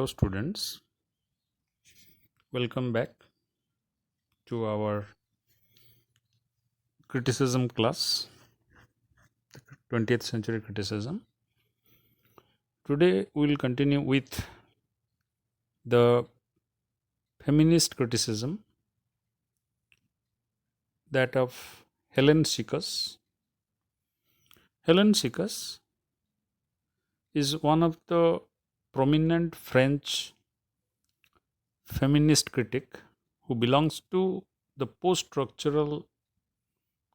Hello, students. Welcome back to our criticism class, 20th century criticism. Today, we will continue with the feminist criticism, that of Helene Cixous. Helene Cixous is one of the prominent French feminist critic who belongs to the post-structural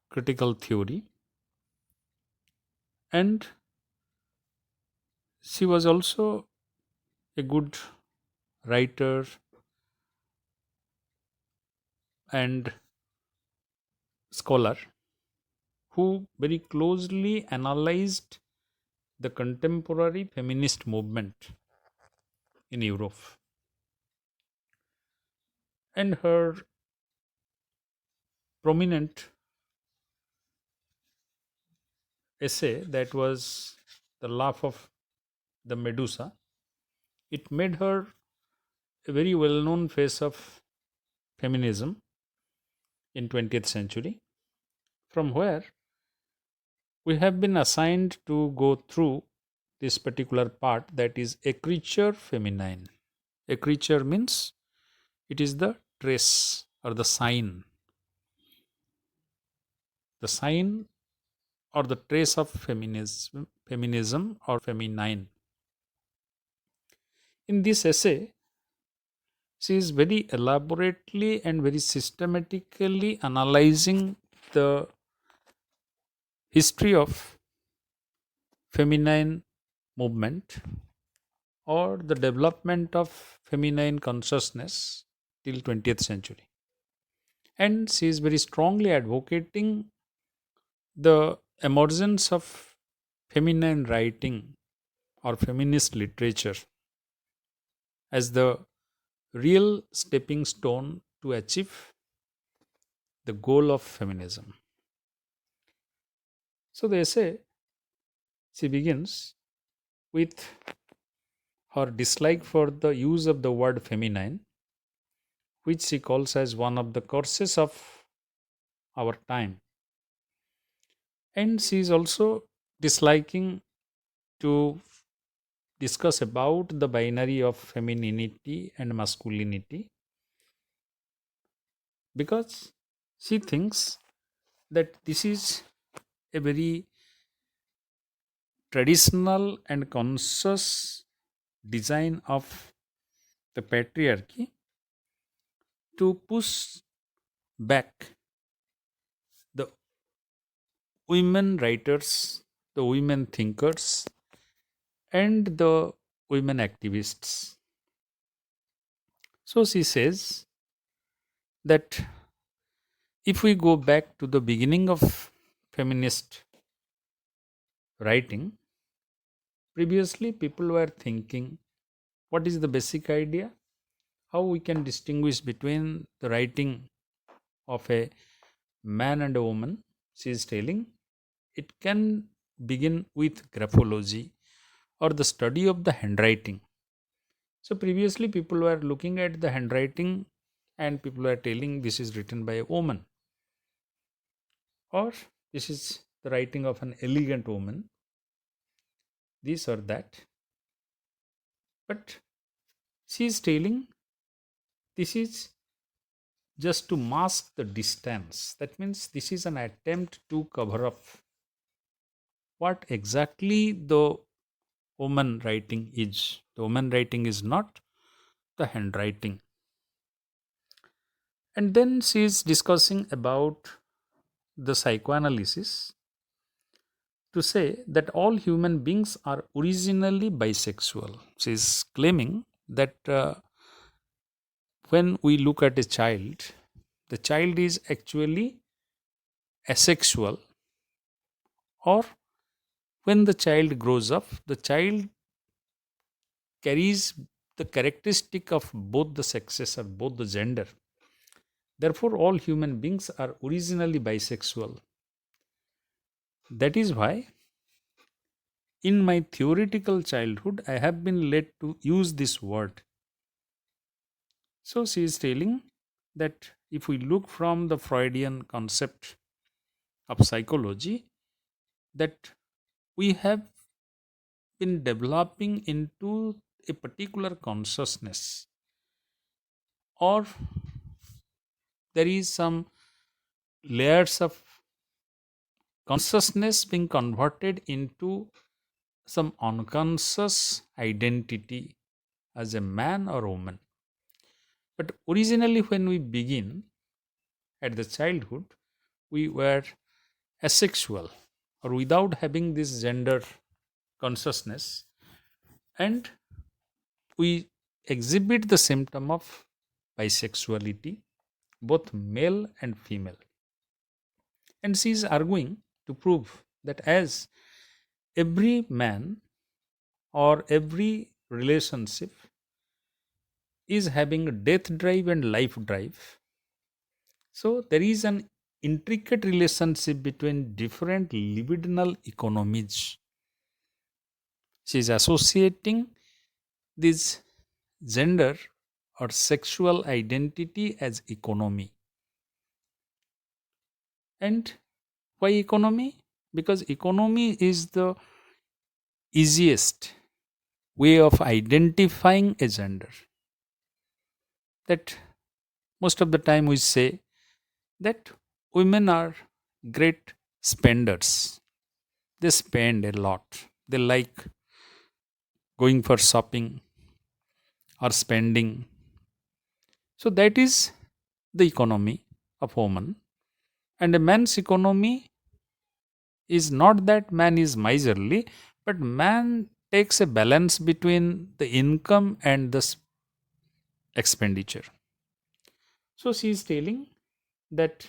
critical theory, and she was also a good writer and scholar who very closely analyzed the contemporary feminist movement in Europe. And her prominent essay, that was The Laugh of the Medusa, it made her a very well known face of feminism in 20th century, from where we have been assigned to go through this particular part, that is Ecriture feminine. Ecriture means it is the trace or the sign or the trace of feminism or feminine. In this essay, she is very elaborately and very systematically analyzing the history of feminine movement or the development of feminine consciousness till 20th century. And she is very strongly advocating the emergence of feminine writing or feminist literature as the real stepping stone to achieve the goal of feminism. So the essay, she begins with her dislike for the use of the word feminine, which she calls as one of the curses of our time. And she is also disliking to discuss about the binary of femininity and masculinity, because she thinks that this is a very traditional and conscious design of the patriarchy to push back the women writers, the women thinkers, and the women activists. So she says that if we go back to the beginning of feminist writing, previously people were thinking what is the basic idea, how we can distinguish between the writing of a man and a woman. She is telling it can begin with graphology or the study of the handwriting. So previously people were looking at the handwriting and people were telling this is written by a woman, or this is the writing of an elegant woman, this or that. But she is telling this is just to mask the distance. That means this is an attempt to cover up what exactly the woman writing is. The woman writing is not the handwriting. And then she is discussing about the psychoanalysis to say that all human beings are originally bisexual. She is claiming that when we look at a child, the child is actually asexual, or when the child grows up, the child carries the characteristic of both the sexes or both the gender. Therefore, all human beings are originally bisexual. That is why in my theoretical childhood, I have been led to use this word. So she is telling that if we look from the Freudian concept of psychology, that we have been developing into a particular consciousness, or there is some layers of consciousness being converted into some unconscious identity as a man or woman. But originally, when we begin at the childhood, we were asexual or without having this gender consciousness, and we exhibit the symptom of bisexuality, both male and female. And she is arguing to prove that as every man or every relationship is having a death drive and life drive, so there is an intricate relationship between different libidinal economies. She is associating this gender or sexual identity as economy. And why economy? Because economy is the easiest way of identifying a gender. That most of the time we say that women are great spenders. They spend a lot. They like going for shopping or spending. So that is the economy of woman. And a man's economy is not that man is miserly, but man takes a balance between the income and the expenditure. So she is telling that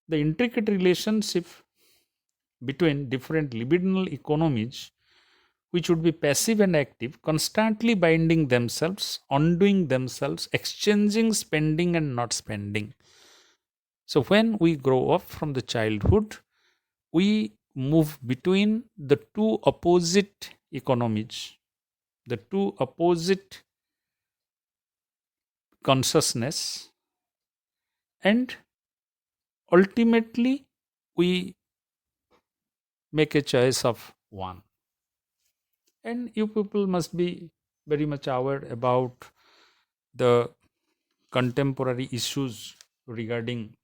the intricate relationship between different libidinal economies, which would be passive and active, constantly binding themselves, undoing themselves, exchanging spending and not spending. So when we grow up from the childhood, we move between the two opposite economies, the two opposite consciousness, and ultimately we make a choice of one. And you people must be very much aware about the contemporary issues regarding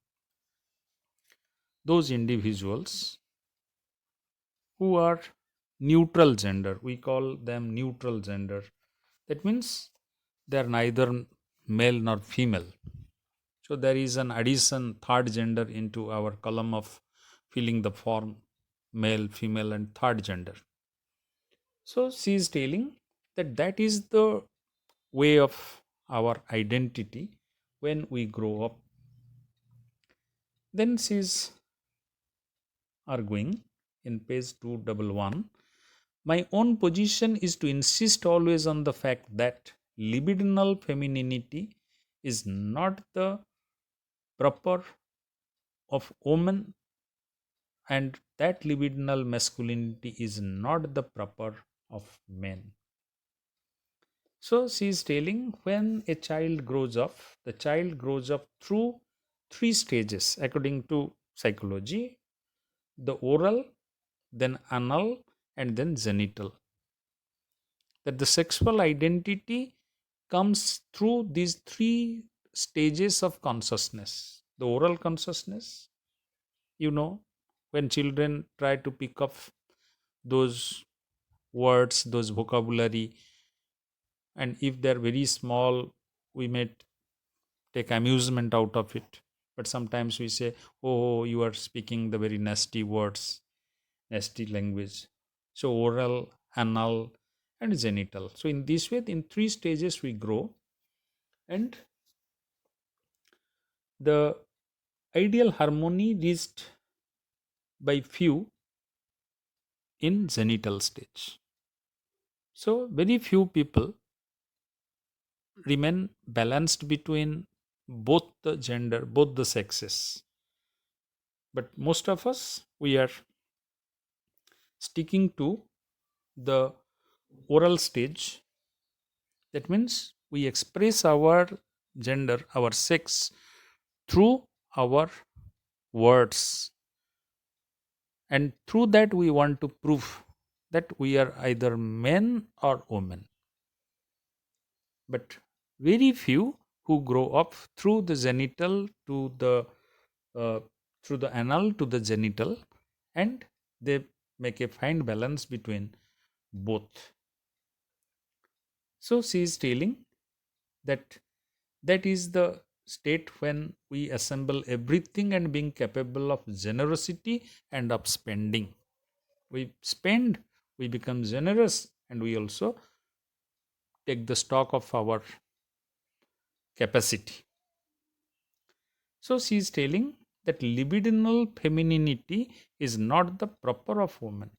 those individuals who are neutral gender. We call them neutral gender. That means they are neither male nor female. So there is an addition, third gender, into our column of filling the form male, female, and third gender. So she is telling that that is the way of our identity when we grow up. Then she is arguing in page 211, my own position is to insist always on the fact that libidinal femininity is not the proper of woman, and that libidinal masculinity is not the proper of men. So she is telling when a child grows up, the child grows up through three stages according to psychology: the oral, then anal, and then genital. That the sexual identity comes through these three stages of consciousness. The oral consciousness, you know, when children try to pick up those words, those vocabulary, and if they're very small, we may take amusement out of it. But sometimes we say, oh, you are speaking the very nasty words, nasty language. So, oral, anal, and genital. So, in this way, in three stages, we grow, and the ideal harmony reached by few in genital stage. So, very few people remain balanced between both the gender, both the sexes. But most of us, we are sticking to the oral stage. That means we express our gender, our sex, through our words, and through that we want to prove that we are either men or women. But very few who grow up through the genital to the uh, through the anal to the genital, and they make a fine balance between both. So she is telling that that is the state when we assemble everything and being capable of generosity and of spending. We spend, we become generous, and we also take the stock of our capacity. So she is telling that libidinal femininity is not the proper of woman.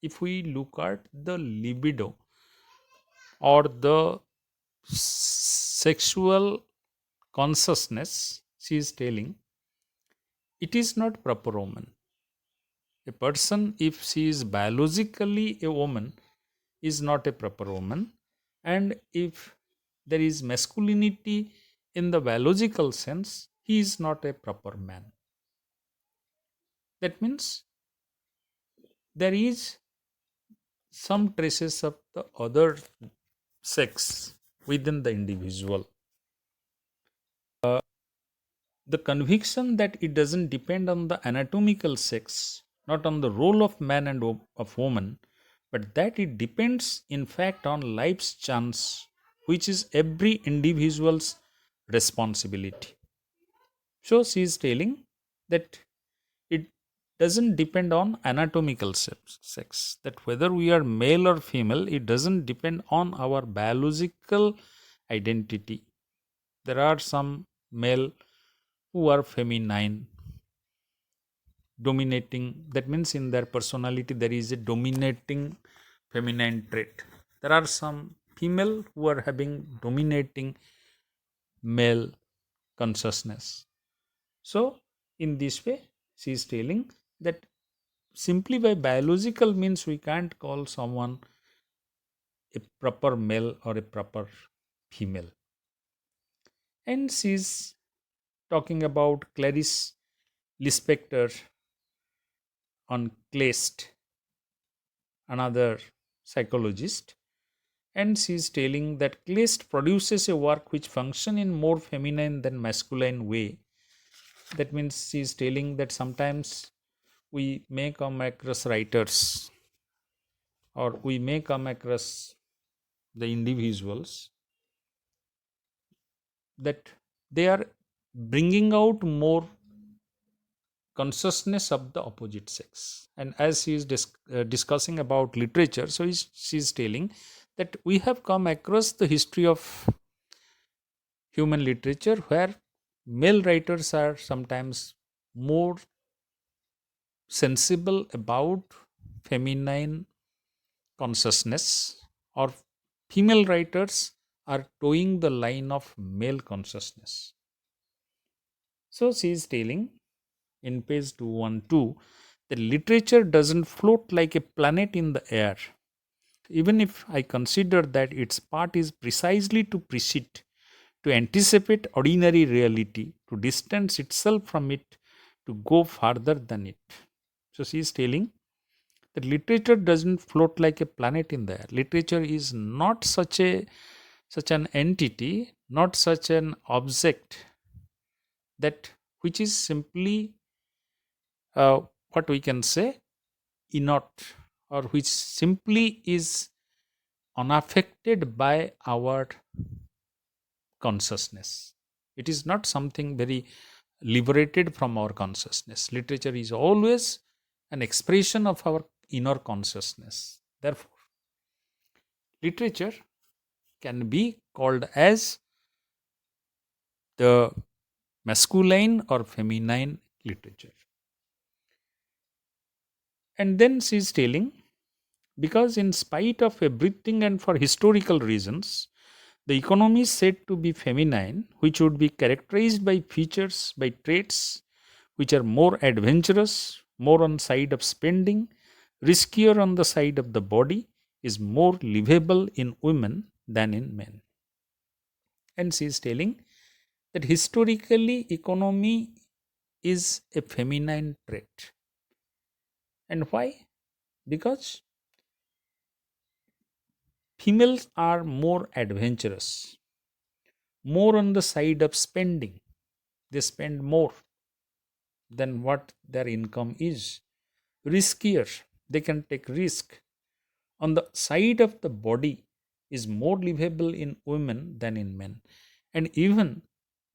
If we look at the libido or the sexual consciousness, she is telling it is not proper woman. A person, if she is biologically a woman, is not a proper woman. And if there is masculinity in the biological sense, he is not a proper man. That means there is some traces of the other sex within the individual. The conviction that it doesn't depend on the anatomical sex, not on the role of man and of woman, but that it depends in fact on life's chance, which is every individual's responsibility. So she is telling that it doesn't depend on anatomical sex, that whether we are male or female, it doesn't depend on our biological identity. There are some male who are feminine, dominating. That means in their personality there is a dominating feminine trait. There are some female who are having dominating male consciousness. So in this way she is telling that simply by biological means we can't call someone a proper male or a proper female. And she is talking about Clarice Lispector on Kleist, another psychologist, and she is telling that Kleist produces a work which function in more feminine than masculine way. That means she is telling that sometimes we may come across writers, or we may come across the individuals, that they are bringing out more consciousness of the opposite sex. And as she is discussing about literature, so she is telling that we have come across the history of human literature where male writers are sometimes more sensible about feminine consciousness, or female writers are towing the line of male consciousness. So she is telling in page 212 that literature doesn't float like a planet in the air. Even if I consider that its part is precisely to precede, to anticipate ordinary reality, to distance itself from it, to go farther than it. So she is telling that literature doesn't float like a planet in the air. Literature is not such an entity, not such an object that which is simply what we can say inert, or which simply is unaffected by our consciousness. It is not something very liberated from our consciousness. Literature is always an expression of our inner consciousness. Therefore, literature can be called as the masculine or feminine literature. And then she is telling, because in spite of everything and for historical reasons, the economy is said to be feminine, which would be characterized by features, by traits which are more adventurous, more on side of spending, riskier on the side of the body, is more livable in women than in men. And she is telling that historically economy is a feminine trait. And why? Because females are more adventurous, more on the side of spending. They spend more than what their income is. Riskier, they can take risk. On the side of the body is more livable in women than in men. And even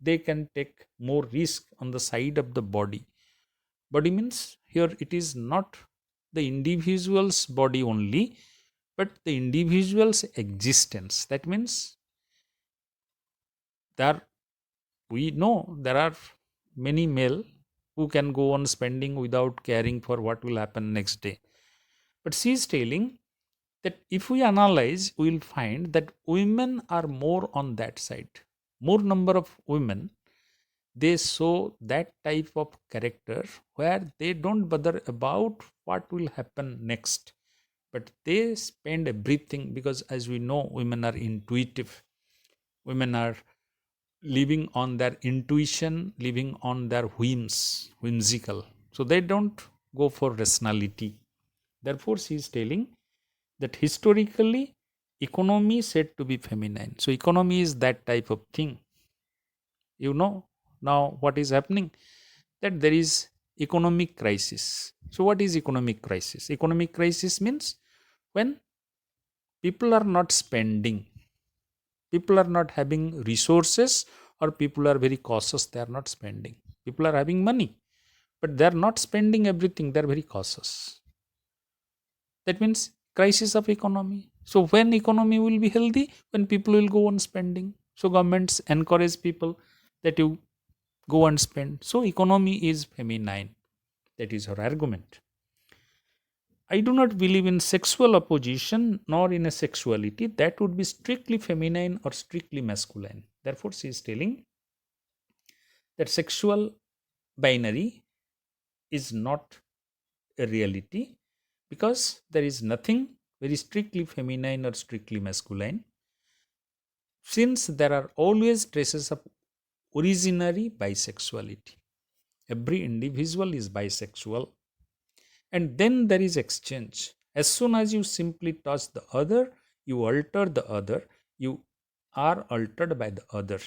they can take more risk on the side of the body. Body means here it is not the individual's body only, but the individual's existence. That means there we know there are many male who can go on spending without caring for what will happen next day. But she is telling that if we analyze, we will find that women are more on that side. More number of women, they show that type of character where they don't bother about what will happen next, but they spend everything because, as we know, women are intuitive. Women are living on their intuition, living on their whimsical. So they don't go for rationality. Therefore, she is telling that historically, economy is said to be feminine. So, economy is that type of thing. You know, now what is happening? That there is economic crisis. So, what is economic crisis? Economic crisis means when people are not spending, people are not having resources, or people are very cautious, they are not spending. People are having money, but they are not spending everything, they are very cautious. That means crisis of economy. So when economy will be healthy? When people will go on spending. So governments encourage people that you go and spend. So economy is feminine. That is her argument. I do not believe in sexual opposition nor in a sexuality that would be strictly feminine or strictly masculine. Therefore, she is telling that sexual binary is not a reality because there is nothing very strictly feminine or strictly masculine, since there are always traces of originary bisexuality. Every individual is bisexual, and then there is exchange. As soon as you simply touch the other, you alter the other, you are altered by the other.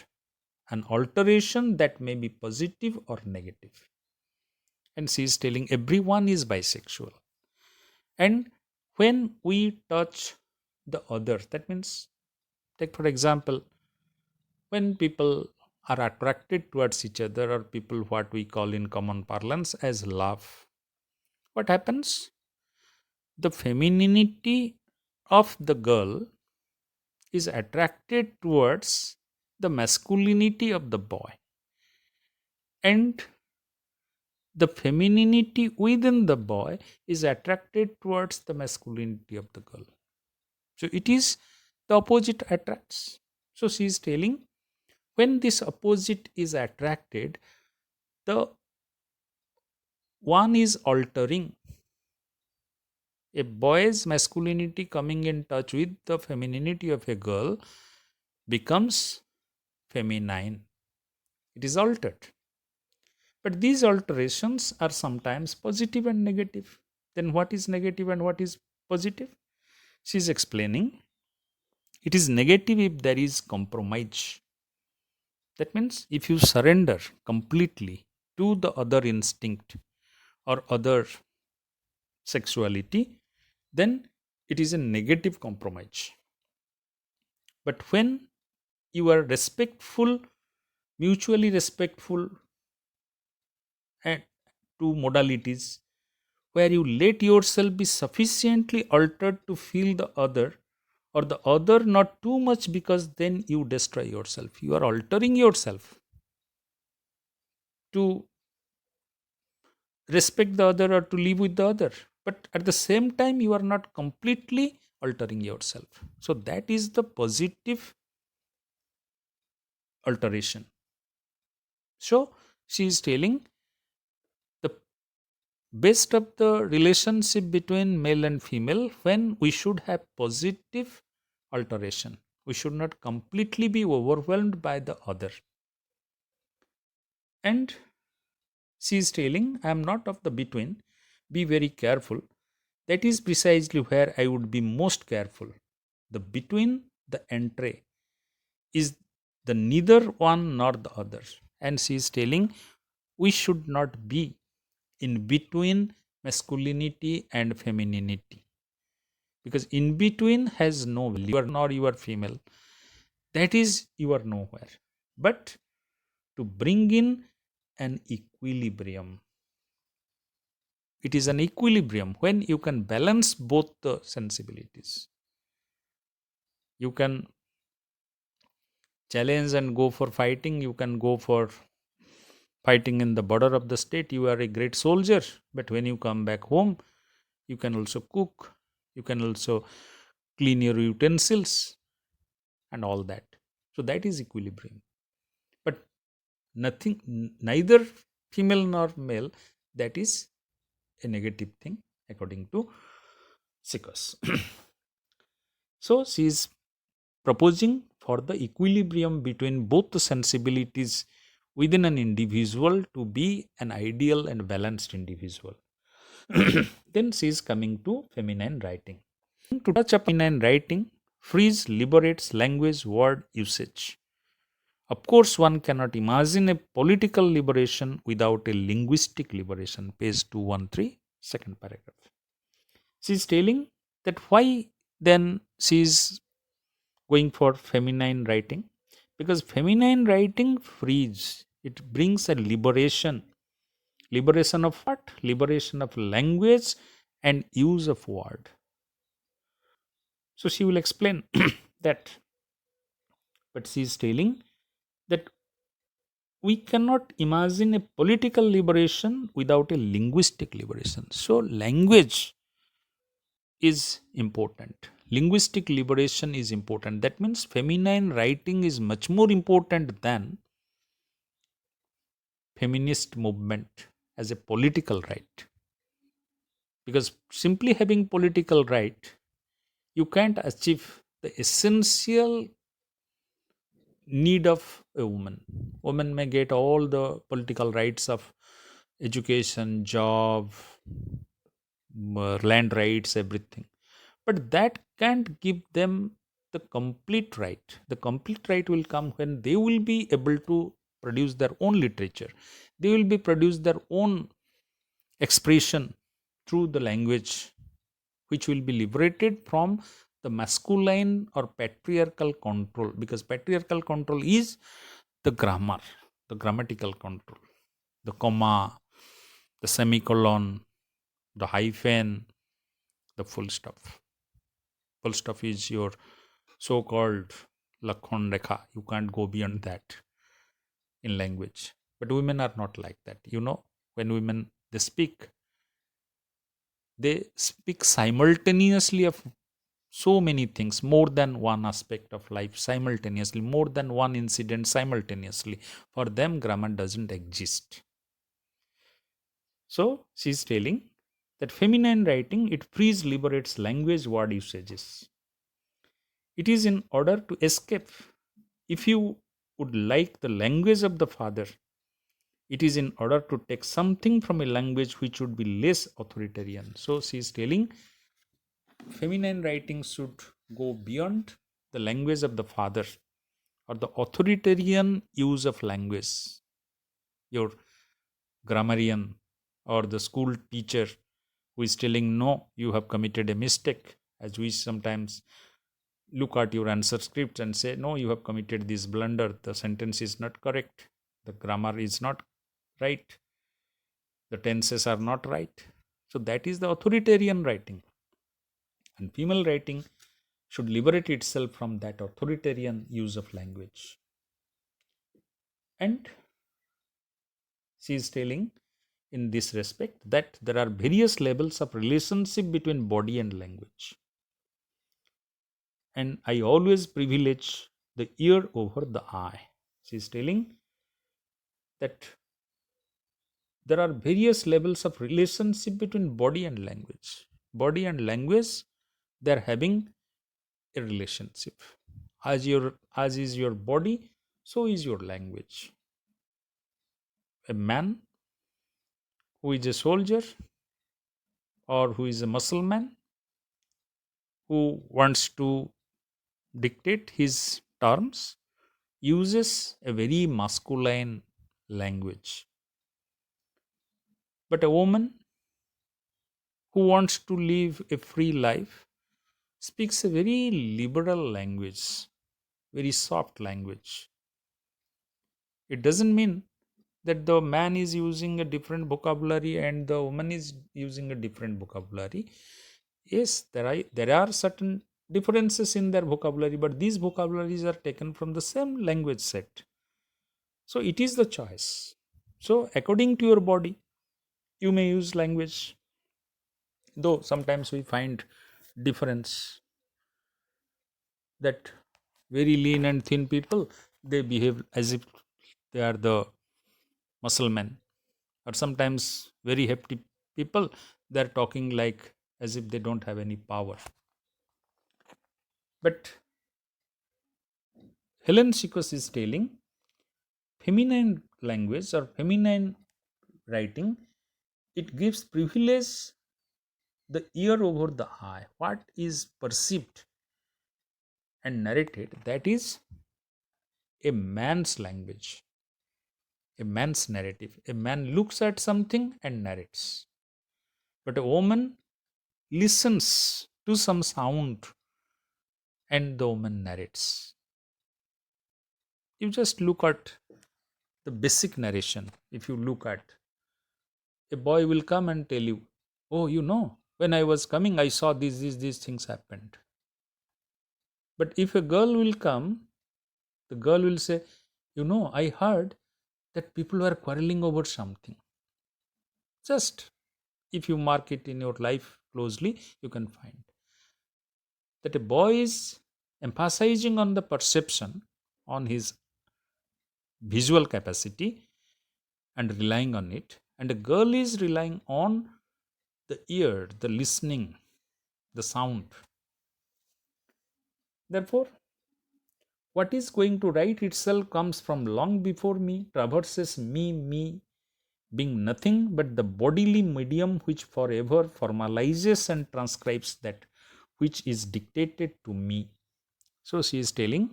An alteration that may be positive or negative. And she is telling everyone is bisexual. And when we touch the other, that means, take for example, when people are attracted towards each other, or people what we call in common parlance as love, what happens? The femininity of the girl is attracted towards the masculinity of the boy, and the femininity within the boy is attracted towards the masculinity of the girl. So it is the opposite attracts. So she is telling when this opposite is attracted, the one is altering. A boy's masculinity coming in touch with the femininity of a girl becomes feminine. It is altered. But these alterations are sometimes positive and negative. Then what is negative and what is positive? She is explaining it is negative if there is compromise. That means if you surrender completely to the other instinct or other sexuality, then it is a negative compromise. But when you are respectful, mutually respectful and to modalities, where you let yourself be sufficiently altered to feel the other, or the other not too much, because then you destroy yourself. You are altering yourself to respect the other or to live with the other, but at the same time you are not completely altering yourself. So that is the positive alteration. So she is telling the best of the relationship between male and female when we should have positive alteration. We should not completely be overwhelmed by the other. And she is telling, I am not of the between. Be very careful. That is precisely where I would be most careful. The between, the entree, is the neither one nor the other. And she is telling, we should not be in between masculinity and femininity, because in between has no value. You are nor you are female, that is you are nowhere. But to bring in an equilibrium, it is an equilibrium when you can balance both the sensibilities. You can challenge and go for fighting, you can go for fighting in the border of the state, you are a great soldier. But when you come back home, you can also cook, you can also clean your utensils and all that. So that is equilibrium. But nothing, neither female nor male, that is a negative thing according to Cixous. So she is proposing for the equilibrium between both the sensibilities within an individual to be an ideal and balanced individual. Then she is coming to feminine writing. To touch upon feminine writing, Fries liberates language word usage. Of course, one cannot imagine a political liberation without a linguistic liberation. Page 213, second paragraph. She is telling that why then she is going for feminine writing, because feminine writing frees, it brings a liberation of what? Liberation of language and use of word. So she will explain that, but she is telling that we cannot imagine a political liberation without a linguistic liberation. So language is important, linguistic liberation is important. That means feminine writing is much more important than feminist movement as a political right, because simply having political right, you can't achieve the essential need of a woman. Women may get all the political rights of education, job, land rights, everything, but that can't give them the complete right. The complete right will come when they will be able to produce their own literature, they will be produce their own expression through the language, which will be liberated from the masculine or patriarchal control, because patriarchal control is the grammar, the grammatical control, the comma, the semicolon, the hyphen, the full stop. Full stop is your so called lakhon rekha. You can't go beyond that in language. But women are not like that. You know, when women they speak simultaneously of so many things, more than one aspect of life simultaneously, more than one incident simultaneously. For them, grammar doesn't exist. So she's telling that feminine writing, it frees, liberates language word usages. It is in order to escape. If you would like the language of the father, it is in order to take something from a language which would be less authoritarian. So she is telling feminine writing should go beyond the language of the father or the authoritarian use of language. Your grammarian or the school teacher who is telling, no, you have committed a mistake, as we sometimes look at your answer script and say, no, you have committed this blunder, the sentence is not correct, the grammar is not right, the tenses are not right. So that is the authoritarian writing. And female writing should liberate itself from that authoritarian use of language. And she is telling in this respect that there are various levels of relationship between body and language. And I always privilege the ear over the eye. She is telling that there are various levels of relationship between body and language. Body and language, they are having a relationship. As is your body, so is your language. A man who is a soldier or who is a Muslim who wants to dictate his terms uses a very masculine language. But a woman who wants to live a free life speaks a very liberal language, very soft language. It doesn't mean that the man is using a different vocabulary and the woman is using a different vocabulary. Yes, there are certain differences in their vocabulary, but these vocabularies are taken from the same language set. So it is the choice. So according to your body, you may use language, though sometimes we find difference that very lean and thin people, they behave as if they are the muscle men, or sometimes very hefty people, they are talking like as if they don't have any power. But Helen Cixous is telling feminine language or feminine writing, it gives privilege the ear over the eye. What is perceived and narrated, that is a man's language, a man's narrative. A man looks at something and narrates, but a woman listens to some sound and the woman narrates. You just look at the basic narration. If you look at, a boy will come and tell you, oh, when I was coming, I saw these things happened. But if a girl will come, the girl will say, I heard that people were quarreling over something. Just if you mark it in your life closely, you can find that a boy is emphasizing on the perception, on his visual capacity and relying on it, and a girl is relying on the ear, the listening, the sound. Therefore, what is going to write itself comes from long before me, traverses me being nothing but the bodily medium which forever formalizes and transcribes that which is dictated to me. So she is telling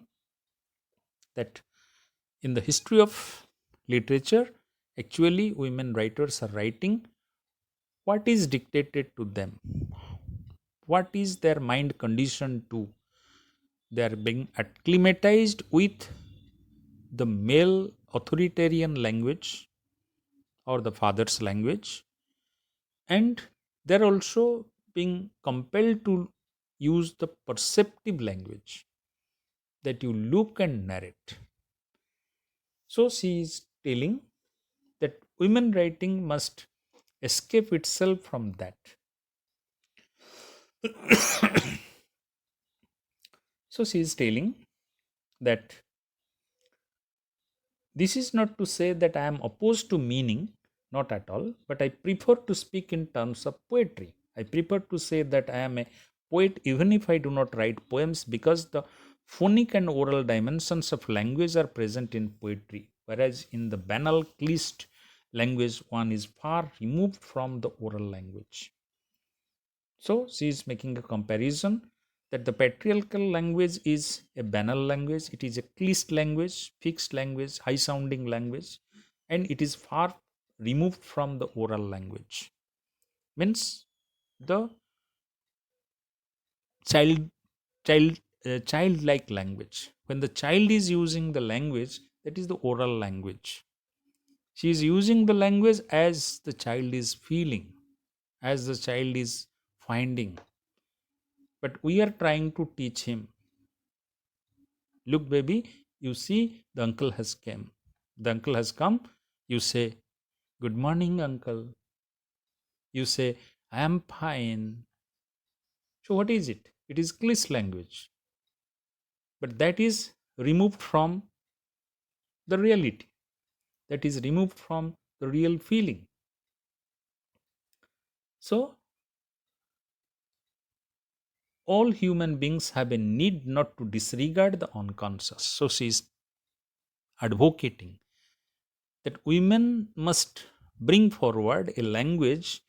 that in the history of literature, actually women writers are writing what is dictated to them, what is their mind conditioned to. They are being acclimatized with the male authoritarian language or the father's language, and they're also being compelled to use the perceptive language that you look and narrate. So she is telling that women writing must escape itself from that. So she is telling that this is not to say that I am opposed to meaning, not at all, but I prefer to speak in terms of poetry. I prefer to say that I am a poet even if I do not write poems, because the phonic and oral dimensions of language are present in poetry, whereas in the banal, cliched language, one is far removed from the oral language. So she is making a comparison that the patriarchal language is a banal language, it is a cliched language, fixed language, high sounding language, and it is far removed from the oral language. Means the child childlike language. When the child is using the language, that is the oral language. She is using the language as the child is feeling, as the child is finding. But we are trying to teach him, look, baby, you see, the uncle has come. The uncle has come. You say, good morning, uncle. You say, I am fine. So what is it? It is cliched language. But that is removed from the reality. That is removed from the real feeling. So all human beings have a need not to disregard the unconscious. So she is advocating that women must bring forward a language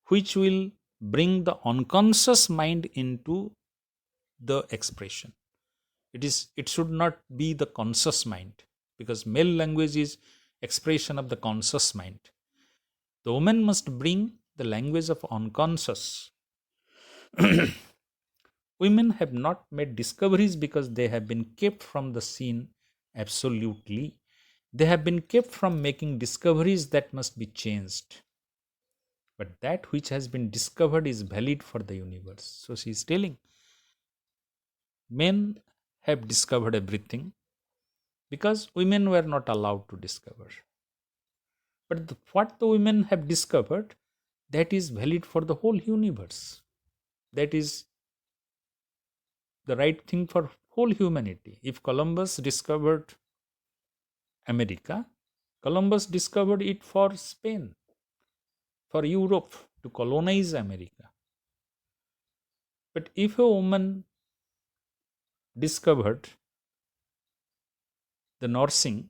which will bring the unconscious mind into the expression. It should not be the conscious mind, because male language is expression of the conscious mind. The woman must bring the language of unconscious. Women have not made discoveries because they have been kept from the scene absolutely. They have been kept from making discoveries that must be changed. But that which has been discovered is valid for the universe. So she is telling men have discovered everything because women were not allowed to discover. But what the women have discovered, that is valid for the whole universe. That is the right thing for whole humanity. If Columbus discovered America, Columbus discovered it for Spain, for Europe to colonize America. But if a woman discovered the nursing,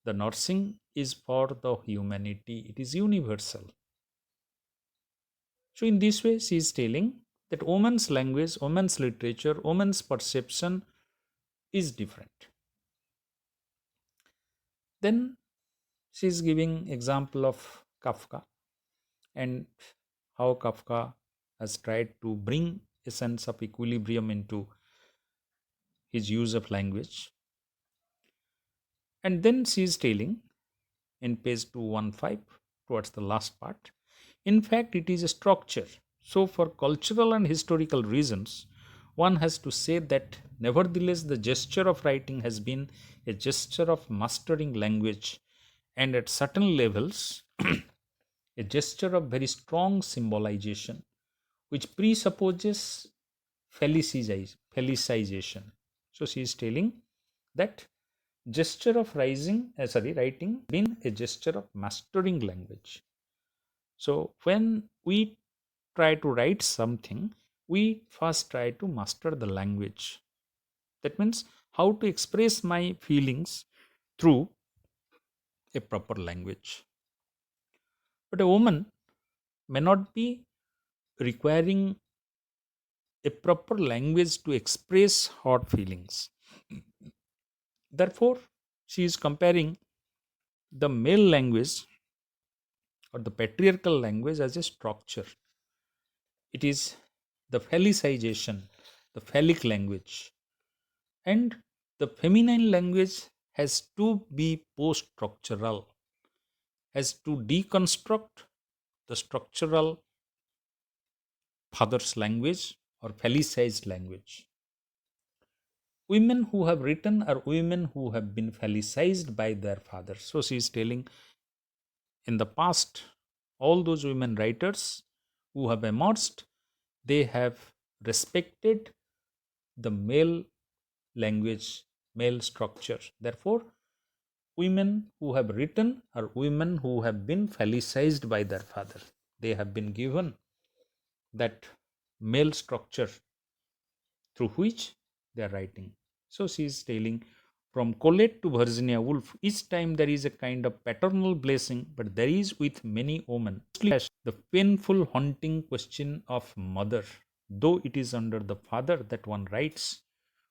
the nursing is for the humanity, it is universal. So, in this way, she is telling that woman's language, woman's literature, woman's perception is different. Then she is giving example of Kafka and how Kafka has tried to bring a sense of equilibrium into his use of language. And then she is telling in page 215 towards the last part, in fact, it is a structure. So, for cultural and historical reasons, one has to say that nevertheless, the gesture of writing has been a gesture of mastering language, and at certain levels, a gesture of very strong symbolization, which presupposes felicization. So she is telling that gesture of writing been a gesture of mastering language. So when we try to write something, we first try to master the language. That means how to express my feelings through a proper language. But a woman may not be requiring a proper language to express her feelings. Therefore, she is comparing the male language or the patriarchal language as a structure. It is the phallicization, the phallic language. And the feminine language has to be post structural, has to deconstruct the structural father's language or phallicized language. Women who have written are women who have been phallicized by their fathers. So she is telling in the past, all those women writers who have emerged, they have respected the male language, male structure. Therefore, women who have written are women who have been phallicized by their father. They have been given that male structure through which they are writing. So she is telling from Colette to Virginia Woolf, each time there is a kind of paternal blessing, but there is with many women the painful, haunting question of mother, though it is under the father that one writes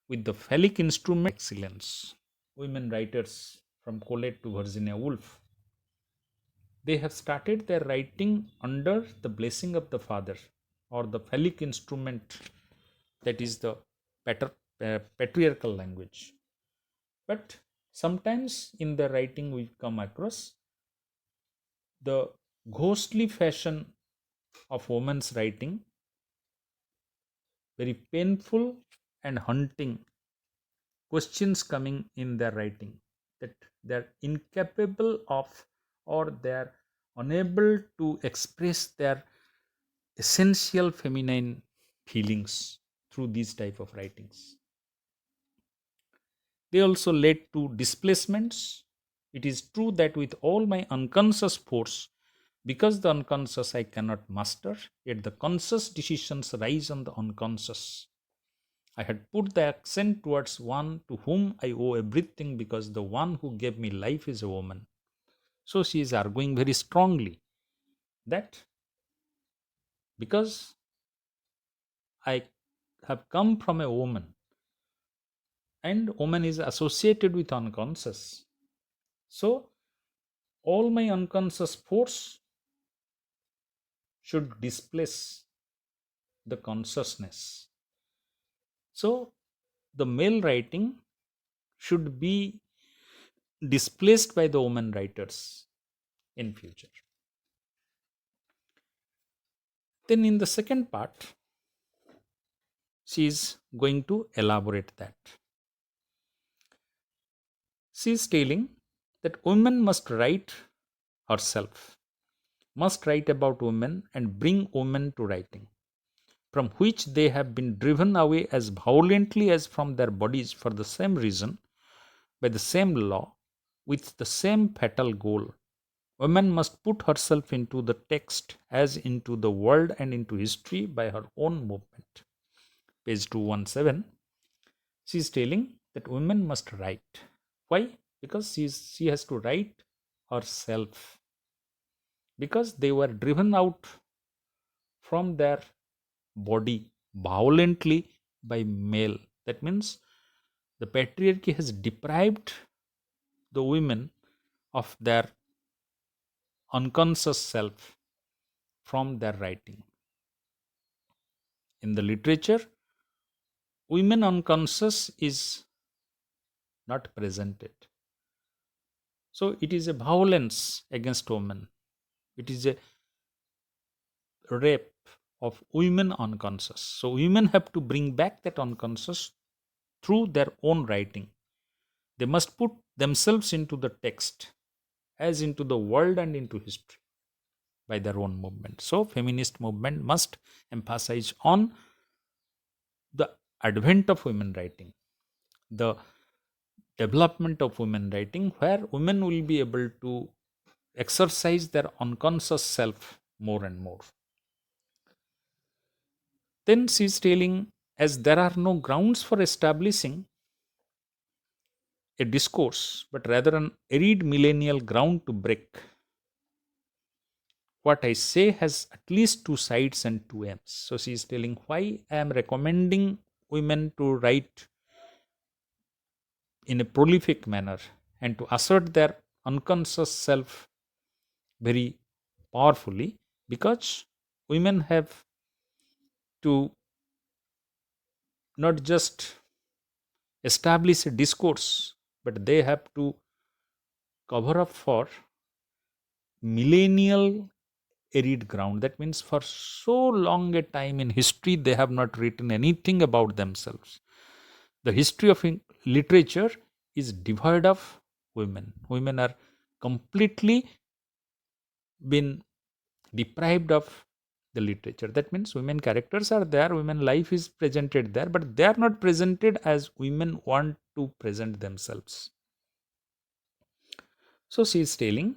with the phallic instrument excellence. Women writers from Colette to Virginia Woolf, they have started their writing under the blessing of the father or the phallic instrument, that is the patriarchal language. But sometimes in the writing we come across the ghostly fashion of woman's writing, very painful and haunting questions coming in their writing, that they're incapable of or they're unable to express their essential feminine feelings through these type of writings. They also led to displacements. It is true that with all my unconscious force, Because the unconscious I cannot master, yet the conscious decisions rise on the unconscious. I had put the accent towards one to whom I owe everything because the one who gave me life is a woman. So she is arguing very strongly that because I have come from a woman and woman is associated with unconscious. So all my unconscious force should displace the consciousness. So the male writing should be displaced by the woman writers in future. Then in the second part, she is going to elaborate that. She is telling that women must write herself, must write about women and bring women to writing, from which they have been driven away as violently as from their bodies for the same reason, by the same law, with the same fatal goal. Woman must put herself into the text as into the world and into history by her own movement. Page 217. She is telling that women must write. Why? Because she has to write herself. Because they were driven out from their body violently by male. That means the patriarchy has deprived the women of their unconscious self from their writing. In the literature, women unconscious is not presented. So it is a violence against women. It is a rape of women unconscious. So women have to bring back that unconscious through their own writing. They must put themselves into the text as into the world and into history by their own movement. So feminist movement must emphasize on the advent of women writing, the development of women writing, where women will be able to exercise their unconscious self more and more. Then she is telling, as there are no grounds for establishing a discourse, but rather an arid millennial ground to break, what I say has at least two sides and two ends. So she is telling why I am recommending women to write in a prolific manner and to assert their unconscious self very powerfully, because women have to not just establish a discourse, but they have to cover up for millennial arid ground. That means for so long a time in history, they have not written anything about themselves. The history of literature is devoid of women. Women are completely been deprived of the literature. That means women characters are there, women life is presented there, but they are not presented as women want to present themselves. So she is telling,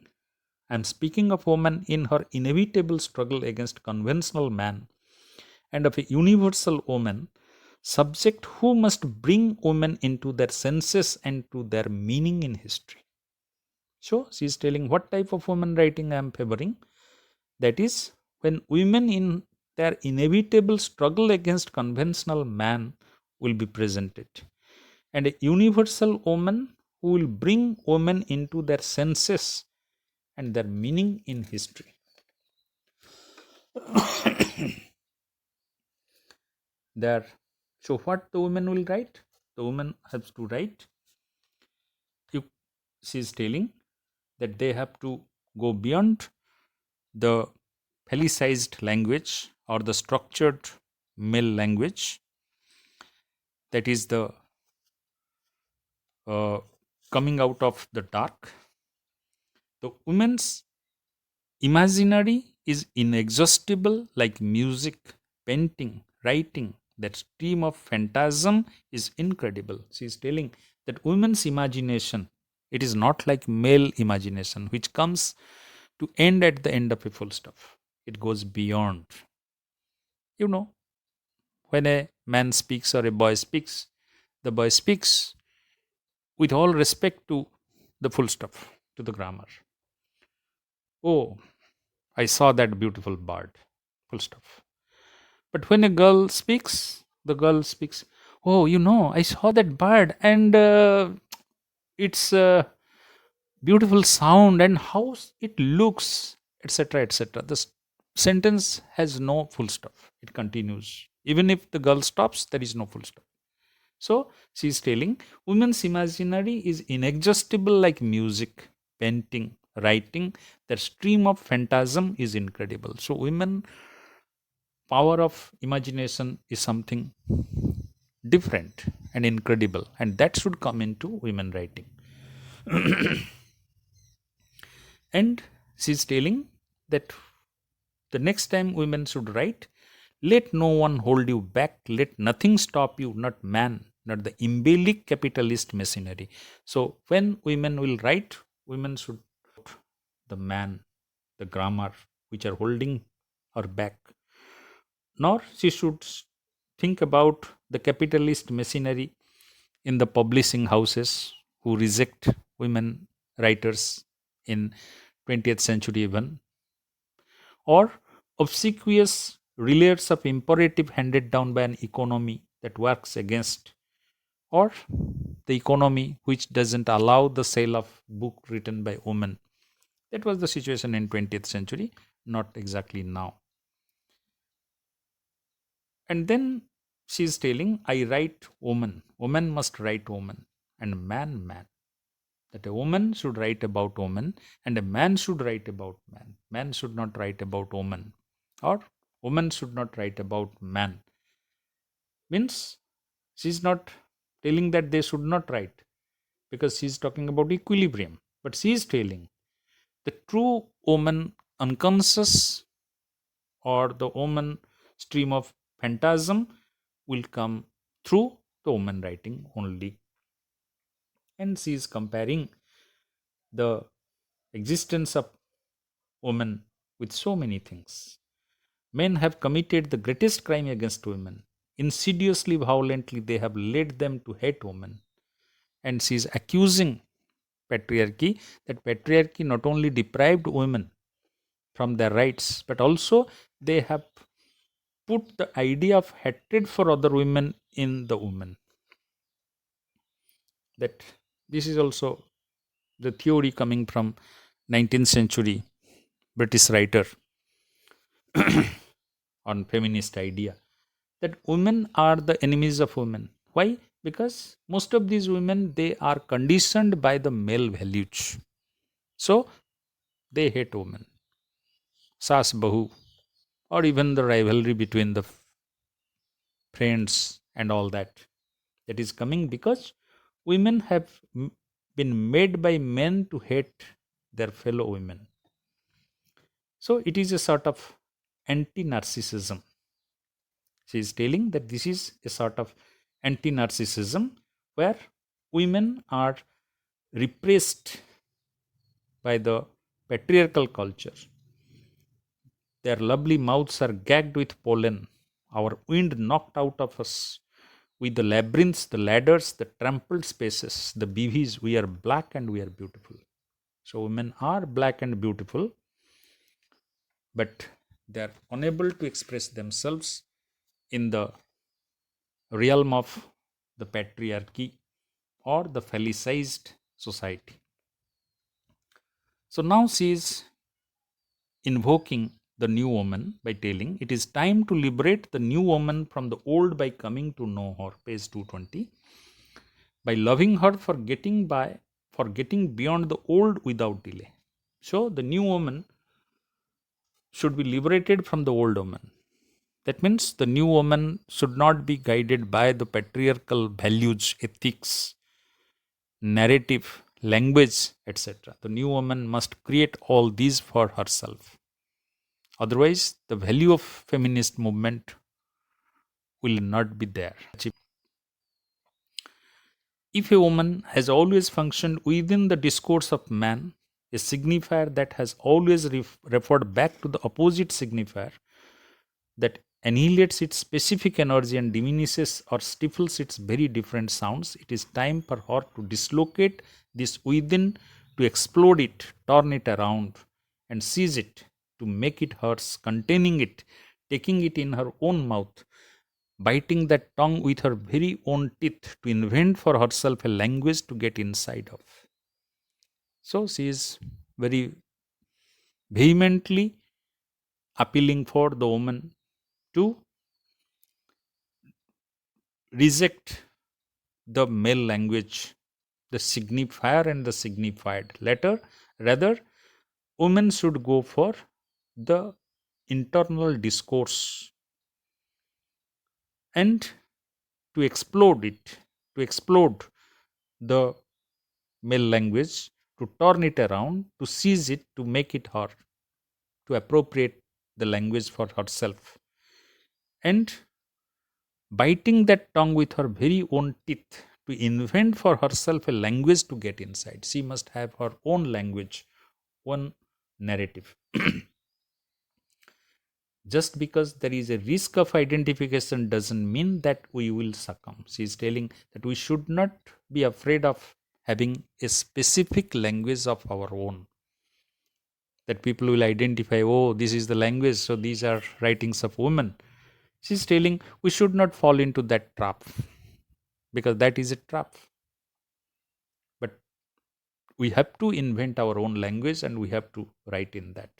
I am speaking of woman in her inevitable struggle against conventional man, and of a universal woman, subject who must bring women into their senses and to their meaning in history. So she is telling what type of woman writing I am favoring. That is, when women in their inevitable struggle against conventional man will be presented, and a universal woman who will bring women into their senses and their meaning in history. There, so what the woman will write? The woman has to write. She is telling that they have to go beyond the phallicized language or the structured male language, that is the coming out of the dark. The woman's imaginary is inexhaustible, like music, painting, writing. That stream of phantasm is incredible. She is telling that women's imagination, it is not like male imagination, which comes to end at the end of a full stop. It goes beyond. You know, when a man speaks or a boy speaks, the boy speaks with all respect to the full stop, to the grammar. Oh, I saw that beautiful bird. Full stop. But when a girl speaks, the girl speaks, oh, I saw that bird and its beautiful sound and how it looks, etc., etc. The sentence has no full stop. It continues. Even if the girl stops, there is no full stop. So she is telling women's imaginary is inexhaustible like music, painting, writing. Their stream of phantasm is incredible. So women power of imagination is something different and incredible, and that should come into women writing. And she's telling that the next time women should write, let no one hold you back, let nothing stop you, not man, not the umbilic capitalist machinery. So when women will write, women should the man, the grammar, which are holding her back. Nor she should think about the capitalist machinery in the publishing houses who reject women writers in 20th century even, or obsequious relayers of imperative handed down by an economy that works against, or the economy which doesn't allow the sale of book written by women. That was the situation in 20th century, not exactly now. And then she is telling, I write woman. Woman must write woman. And man, man. That a woman should write about woman and a man should write about man. Man should not write about woman. Or woman should not write about man. Means she is not telling that they should not write, because she is talking about equilibrium. But she is telling the true woman unconscious or the woman stream of phantasm will come through the woman writing only. And she is comparing the existence of women with so many things. Men have committed the greatest crime against women. Insidiously, violently, they have led them to hate women. And she is accusing patriarchy, that patriarchy not only deprived women from their rights, but also they have put the idea of hatred for other women in the woman. That this is also the theory coming from 19th century British writer on feminist idea, that women are the enemies of women. Why? Because most of these women, they are conditioned by the male values. So they hate women. Sas Bahu, or even the rivalry between the friends and all that. That is coming because women have been made by men to hate their fellow women. So it is a sort of anti-narcissism. She is telling that this is a sort of anti-narcissism where women are repressed by the patriarchal culture. Their lovely mouths are gagged with pollen, our wind knocked out of us with the labyrinths, the ladders, the trampled spaces, the BVs. We are black and we are beautiful. So women are black and beautiful, but they are unable to express themselves in the realm of the patriarchy or the phallicized society. So now she is invoking the new woman by telling it is time to liberate the new woman from the old by coming to know her, page 220, by loving her for getting beyond the old without delay. So the new woman should be liberated from the old woman. That means the new woman should not be guided by the patriarchal values, ethics, narrative, language, etc. The new woman must create all these for herself. Otherwise, the value of feminist movement will not be there. If a woman has always functioned within the discourse of man, a signifier that has always referred back to the opposite signifier, that annihilates its specific energy and diminishes or stifles its very different sounds. It is time for her to dislocate this within, to explode it, turn it around, and seize it, to make it hers, containing it, taking it in her own mouth, biting that tongue with her very own teeth, to invent for herself a language to get inside of. So she is very vehemently appealing for the woman to reject the male language, the signifier and the signified. Rather, women should go for the internal discourse and to explode it, to explode the male language, to turn it around, to seize it, to make it her, to appropriate the language for herself. And biting that tongue with her very own teeth, to invent for herself a language to get inside. She must have her own language, one narrative. Just because there is a risk of identification doesn't mean that we will succumb. She is telling that we should not be afraid of having a specific language of our own. That people will identify, oh, this is the language, so these are writings of women. She is telling we should not fall into that trap, because that is a trap. But we have to invent our own language and we have to write in that.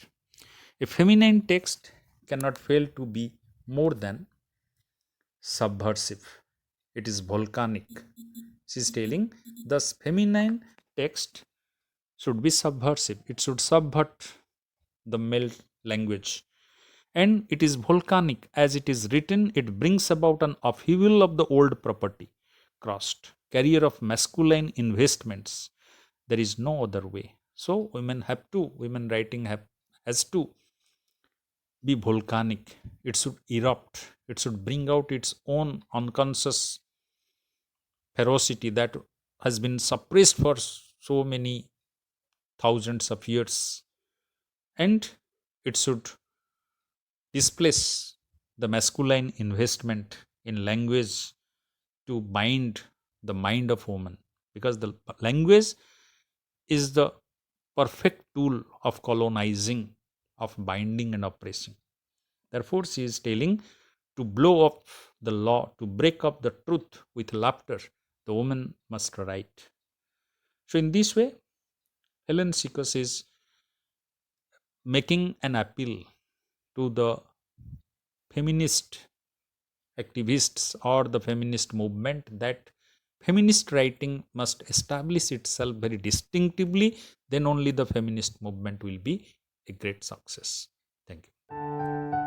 A feminine text cannot fail to be more than subversive. It is volcanic. She is telling thus feminine text should be subversive. It should subvert the male language. And it is volcanic. As it is written, it brings about an upheaval of the old property, crossed, carrier of masculine investments. There is no other way. So women writing has to be volcanic. It should erupt. It should bring out its own unconscious ferocity that has been suppressed for so many thousands of years. And it should displace the masculine investment in language to bind the mind of woman, because the language is the perfect tool of colonizing, of binding and oppressing. Therefore, she is telling to blow up the law, to break up the truth with laughter, the woman must write. So, in this way, Helene Cixous is making an appeal to the feminist activists or the feminist movement that feminist writing must establish itself very distinctively, then only the feminist movement will be a great success. Thank you.